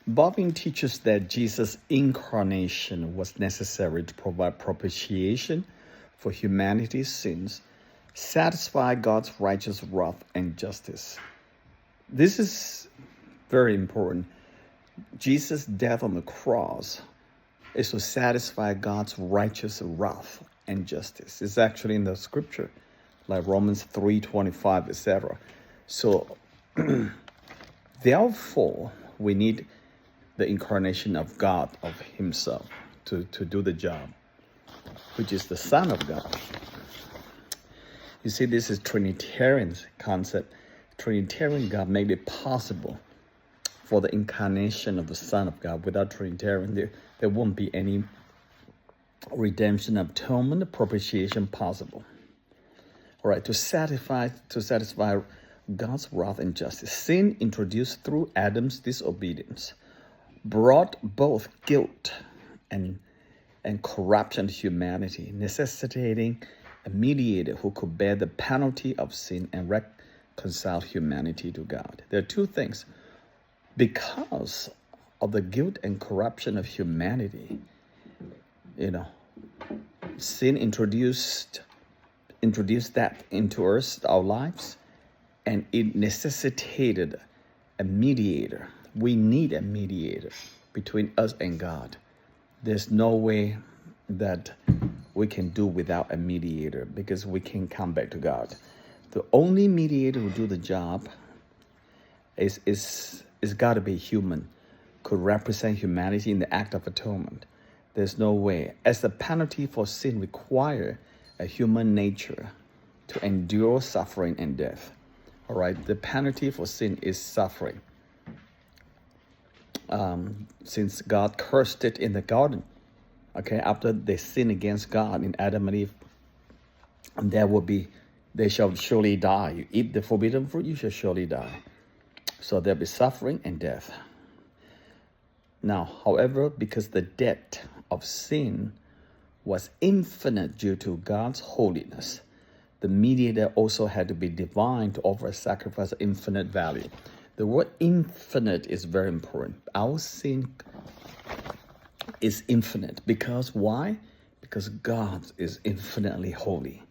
Bobin teaches that Jesus' incarnation was necessary to provide propitiation for humanity's sins, satisfy God's righteous wrath and justice. This is very important. Jesus' death on the cross is to satisfy God's righteous wrath and justice. It's actually in the scripture, like Romans 3:25, etc. So, therefore, we need the incarnation of God, of himself, to do the job, which is the Son of God. You see, this is Trinitarian concept. Trinitarian God made it possible for the incarnation of the Son of God. Without Trinitarian, there won't be any redemption, atonement, propitiation possible. All right, to satisfy God's wrath and justice. Sin introduced through Adam's disobedience brought both guilt and corruption to humanity, necessitating a mediator who could bear the penalty of sin and reconcile humanity to God. There are two things. Because of the guilt and corruption of humanity, sin introduced that into our lives, and it necessitated a mediator. We need a mediator between us and God. There's no way that we can do without a mediator, because we can come back to God. The only mediator who do the job is got to be human, could represent humanity in the act of atonement. There's no way. As the penalty for sin require a human nature to endure suffering and death. All right, the penalty for sin is suffering. Since God cursed it in the garden, okay, after they sinned against God in Adam and Eve, and they shall surely die. You eat the forbidden fruit, you shall surely die. So there'll be suffering and death. Now, however, because the debt of sin was infinite due to God's holiness, the mediator also had to be divine to offer a sacrifice of infinite value. The word infinite is very important. Our sin is infinite. Because why? Because God is infinitely holy.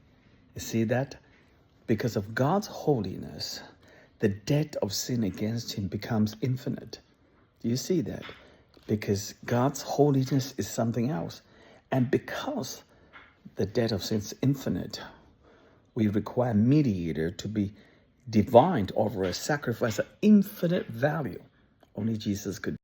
You see that? Because of God's holiness, the debt of sin against him becomes infinite. Do you see that? Because God's holiness is something else. And because the debt of sin is infinite, we require a mediator to be divine to offer a sacrifice of infinite value. Only Jesus could.